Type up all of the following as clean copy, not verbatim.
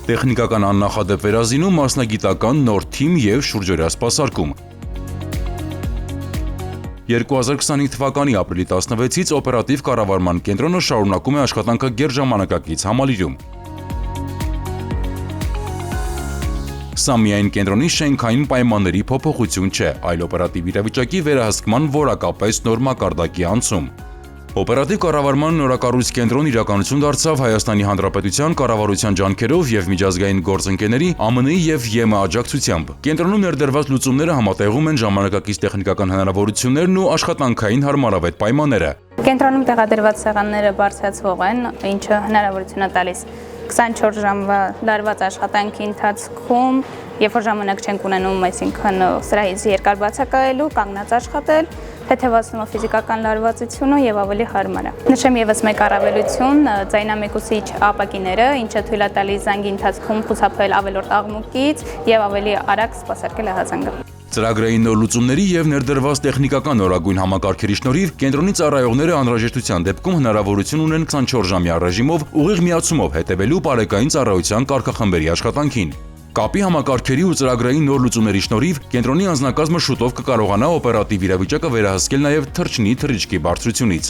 Տեխնիկական աննախադեպ վերազինում, մասնագիտական նոր թիմ եւ շուրջօրյա սպասարկում։ 2025 թվականի ապրիլի 16-ից օպերատիվ կառավարման կենտրոնը շարունակում է աշխատանքը գերժամանակակից համալիրում։ Սա միայն կենտրոնի շենքային պայմանների փոփոխություն չէ, այլ օպերատիվ իրավիճակի վերահսկման որակապես նոր մակարդակի անցում։ Օպերատիվ կառավարման նորակառույց կենտրոնը իրականություն դարձավ Հայաստանի Հանրապետության կառավարության ջանքերով եւ միջազգային գործընկերների ԱՄՆ-ի եւ ԵՄ աջակցությամբ։ Կենտրոնում ներդրված լուծումները համատեղում են ժամանակակից տեխնիկական հնարավորություններն ու աշխատանքային հարմարավետ պայմանները։ Կենտրոնում տեղադրված սեղանները բարձրացվող են, ինչը հնարավորություն է տալիս 24 ժամվա լարված աշխատանքի ընթացքում, երբ որ ժամանակ չենք ունենում, այսինքն սրահից երկար բացակայելու, կանգնած աշխատել, թեթևացնում է ֆիզիկական լարվածությունը եւ ավելի հարմար է։ Նշեմ եւս մեկ առավելություն՝ ձայնամեկուսիչ ապակիները, ինչը թույլ է տալիս զանգի ընթացքում խուսափել ավելորդ աղմուկից եւ ավելի արագ սպասարկել ահազանգը։ Ծրագրային նոր լուծումների եւ ներդրված տեխնիկական նորագույն համակարգերի շնորհիվ կենտրոնի ծառայողները անհրաժեշտության դեպքում հնարավորություն ունեն 24-ժամյա ռեժիմով ուղիղ միացումով հետևելու բարեկային ծառայության կարգախմբերի աշխատանքին։ Կապի համակարգերի ու ծրագրային նոր լուծումների շնորհիվ կենտրոնի անձնակազմը շուտով կկարողանա օպերատիվ իրավիճակը վերահսկել նաեւ թռչնի թռիչքի բարձրությունից։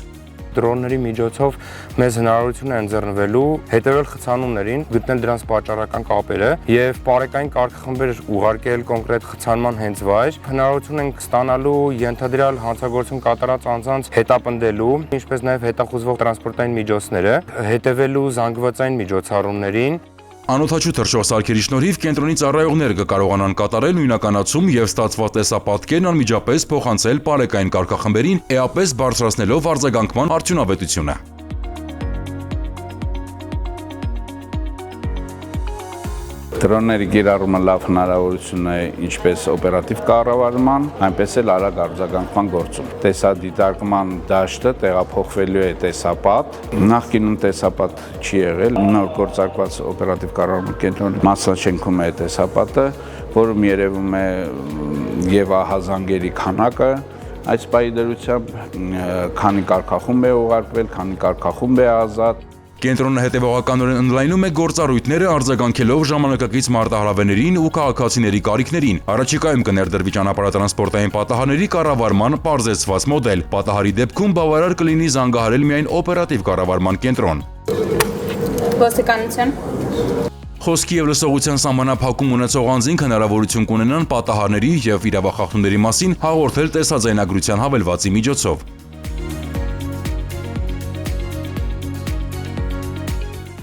Դրոնների միջոցով մեզ հնարավորություն է ընձեռնվելու հետևել խցանումներին, գտնել դրանց պատճառական կապերը եւ բարեկային կարգախմբեր ուղարկել կոնկրետ խցանման հենց վայր։ Հնարավորություն ենք ստանալու ենթադրյալ հանցագործություն կատարած անձանց հետապնդելու, ինչպես նաեւ հետախուզվող տրանսպորտային միջոցները, հետևելու զանգվածային միջոցառումներին։ Անօդաչու թռչող սարքերի շնորհիվ կենտրոնի ծառայողները կկարողանան կատարել նույնականացում եւ ստացված տեսապատկերն անմիջապես փոխանցել բարեկային կարգախմբերին, էապես բարձրացնելով արձագանքման արդյունավետությունը։ Դրոնների կիրառումը լավ հնարավորություն է ինչպես օպերատիվ կառավարման, այնպես էլ արագ արձագանքման գործում։ Տեսադիտարկման դաշտը տեղափոխվելու է տեսապատ։ Նախկինում տեսապատ չի եղել, նոր գործարկված օպերատիվ կառավարման կենտրոնի մասնաշենքում է տեսապատը, որում երևում է եւ ահազանգերի քանակը։ Այս պահի դրությամբ քանի կարգախումբ է ուղարկվել, քանի կարգախումբ է ազատ։ Կենտրոնը հետևողականորեն ընդլայնում է գործառույթները արձագանքելով ժամանակակից մարտահրավերներին ու քաղաքացիների կարիքներին։ Առաջիկայում կներդրվի ճանապարհատրանսպորտային պատահարների կառավարման պարզեցված մոդել։ Պատահարի դեպքում բավարար կլինի զանգահարել միայն օպերատիվ կառավարման կենտրոն։ Ոստիկանություն։ Խոսքի եւ լսողության սահմանափակում ունեցող անձինք հնարավորություն կունենան պատահարների եւ իրավախախտումների մասին հաղորդել տեսաձայնագրության հավելվածի միջոցով։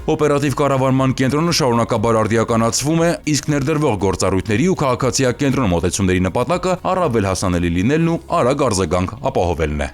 Օպերատիվ կառավարման կենտրոնը շարունակաբար արդիականացվում է, իսկ ներդրվող գործառույթների ու քաղաքացիական կենտրոն մոտեցումների նպատակը առավել հասանելի լինելն ու արագ արձագանք ապահովելն է։